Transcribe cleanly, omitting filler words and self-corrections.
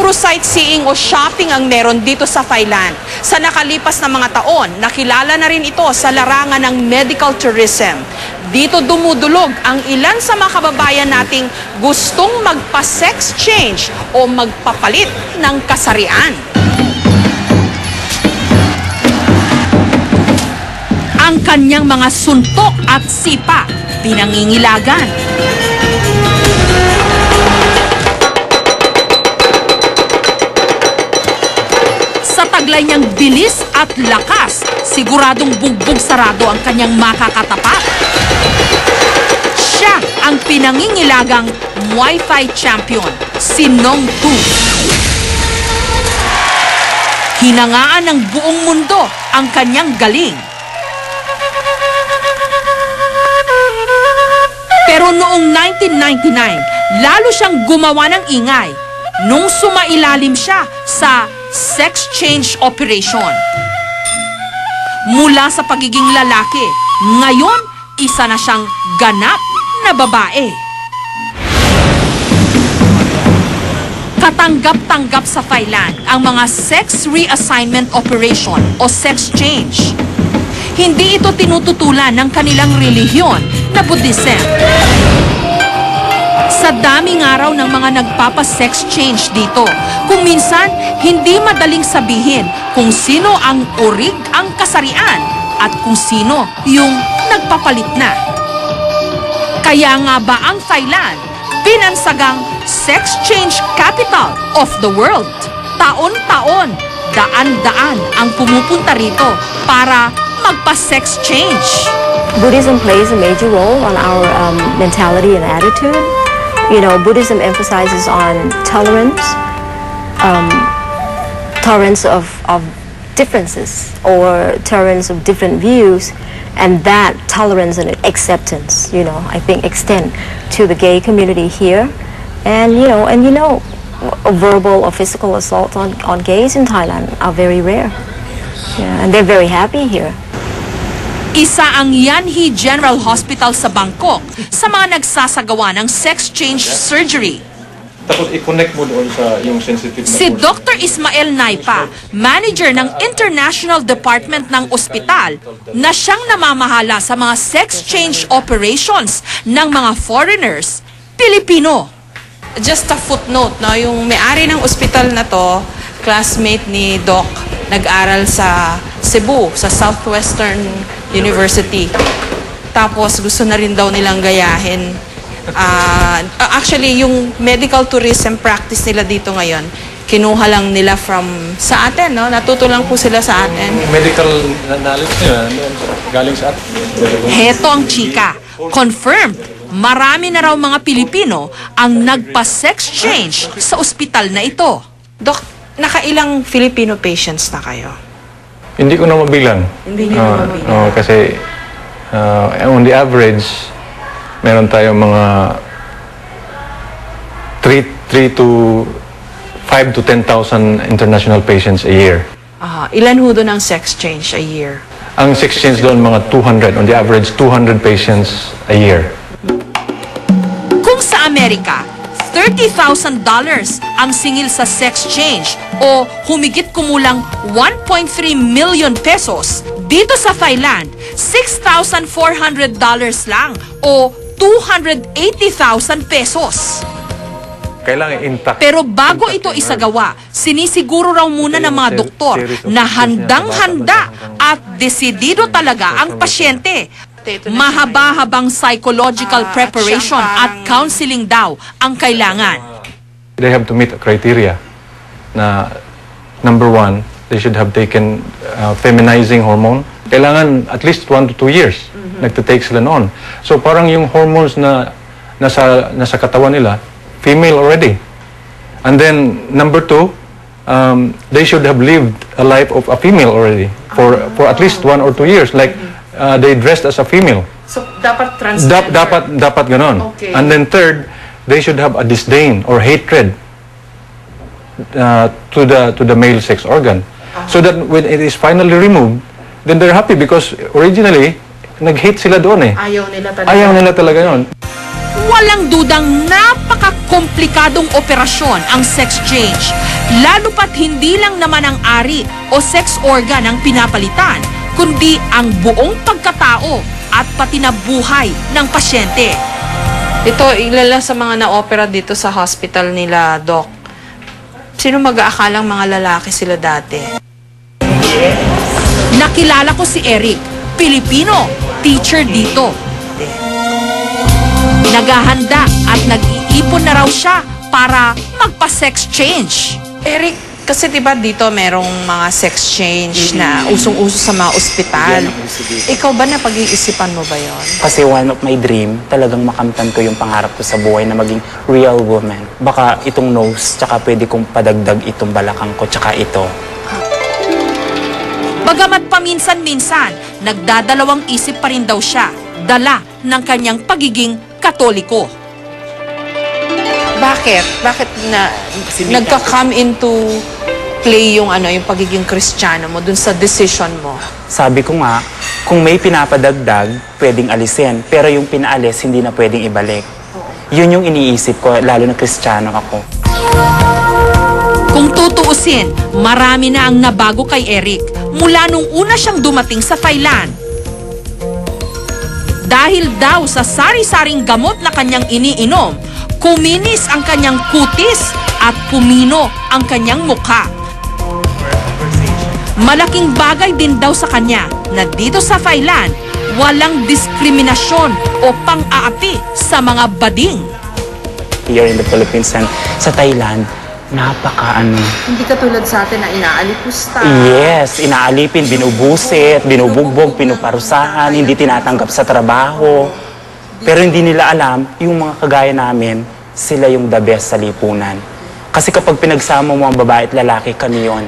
puro sightseeing o shopping ang meron dito sa Thailand. Sa nakalipas na mga taon, nakilala na rin ito sa larangan ng medical tourism. Dito dumudulog ang ilan sa mga kababayan nating gustong magpa-sex change o magpapalit ng kasarian. Ang kanyang mga suntok at sipa, pinangingilagan. Sa taglay niyang bilis at lakas, siguradong bugbog sarado ang kanyang makakatapat. Siya ang pinangingilagang Muay Thai champion, si Nong Tu. Hinangaan ng buong mundo ang kanyang galing. Pero noong 1999, lalo siyang gumawa ng ingay nung sumailalim siya sa sex change operation. Mula sa pagiging lalaki, ngayon isa na siyang ganap na babae. Katanggap-tanggap sa Thailand ang mga sex reassignment operation o sex change. Hindi ito tinututulan ng kanilang relihiyon na Buddhism. Sa daming araw ng mga nagpapa-sex change dito, kung minsan hindi madaling sabihin kung sino ang urig ang kasarian at kung sino yung nagpapalit na. Kaya nga ba ang Thailand binansagang sex change capital of the world? Taon-taon, daan-daan ang pumupunta rito para magpa-sex change. Buddhism plays a major role on our mentality and attitude. You know, Buddhism emphasizes on tolerance, tolerance of differences or tolerance of different views, and that tolerance and acceptance, you know, I think extend to the gay community here, and you know, verbal or physical assault on gays in Thailand are very rare. Yeah, and they're very happy here. Isa ang Yanhi General Hospital sa Bangkok sa mga nagsasagawa ng sex change surgery. Tapos i-connect mo doon sa yung sensitive na si Dr. Ismael Naipa, manager ng International Department ng ospital, na siyang namamahala sa mga sex change operations ng mga foreigners, Pilipino. Just a footnote, no? Yung may-ari ng ospital na to, classmate ni Doc, nag-aral sa Cebu, sa Southwestern University. Tapos gusto na rin daw nilang gayahin. Actually, yung medical tourism practice nila dito ngayon, kinuha lang nila from sa atin, no? Natuto lang po sila sa atin. Medical knowledge nila, galing sa atin. Heto ang chika. Confirmed, marami na raw mga Pilipino ang nagpa-sex change sa ospital na ito. Dok, nakailang Filipino patients na kayo? Hindi ko na mabilang. Hindi niyo na mabilang. Kasi on the average, meron tayong mga 5 to 10,000 international patients a year. Ilan ho doon ang sex change a year? Ang sex change doon mga 200, on the average 200 patients a year. Kung sa Amerika, $30,000 ang singil sa sex change o humigit kumulang 1.3 million pesos. Dito sa Thailand, $6,400 lang o 280,000 pesos. Kailangan intact. Pero bago ito isagawa, sinisiguro raw muna ng mga doktor na handang-handa at desidido talaga ang pasyente. Mahaba-habang psychological preparation at counseling daw ang kailangan. They have to meet a criteria na number 1, they should have taken feminizing hormone. Kailangan at least 1 to 2 years nagtitake sila noon. So parang yung hormones na nasa katawan nila, female already. And then number 2, they should have lived a life of a female already for at least 1 or 2 years. Like they dressed as a female. So dapat transgender? Dapat ganon. Okay. And then third, they should have a disdain or hatred to the male sex organ. So that when it is finally removed, then they're happy because originally, nag-hate sila doon eh. Ayaw nila talaga. Ayaw nila talaga yun. Walang dudang napaka komplikadong operasyon ang sex change, lalo pat hindi lang naman ang ari o sex organ ang pinapalitan, kundi ang buong pagkatao at pati na buhay ng pasyente. Ito, ilala sa mga na-opera dito sa hospital nila, Doc. Sino mag-aakalang mga lalaki sila dati? Nakilala ko si Eric, Pilipino, teacher dito. Naghahanda at nag-iipon na raw siya para magpa-sex change. Eric, kasi diba dito merong mga sex change na usong-uso sa mga ospital. Ikaw ba napag-iisipan mo ba yon? Kasi one of my dream, talagang makamtan ko yung pangarap ko sa buhay na maging real woman. Baka itong nose, tsaka pwede kong padagdag itong balakang ko, tsaka ito. Bagamat paminsan-minsan, nagdadalawang isip pa rin daw siya, dala ng kanyang pagiging Katoliko. Bakit? Bakit na nagka-come into play yung yung pagiging Kristiyano mo dun sa decision mo? Sabi ko nga, kung may pinapadagdag, pwedeng alisin. Pero yung pinaalis, hindi na pwedeng ibalik. Yun yung iniisip ko, lalo na Kristiyano ako. Kung tutuusin, marami na ang nabago kay Eric mula nung una siyang dumating sa Thailand. Dahil daw sa sari-saring gamot na kanyang iniinom, kuminis ang kanyang kutis at pumino ang kanyang mukha. Malaking bagay din daw sa kanya na dito sa Thailand, walang diskriminasyon o pang-aapi sa mga bading. Here in the Philippines and sa Thailand, napaka-ano. Hindi katulad sa atin na inaalikusta. Yes, inaalipin, binubusit, binubugbog, pinuparusahan, hindi tinatanggap sa trabaho. Pero hindi nila alam, yung mga kagaya namin, sila yung the best sa lipunan. Kasi kapag pinagsama mo ang babae at lalaki, kami yun.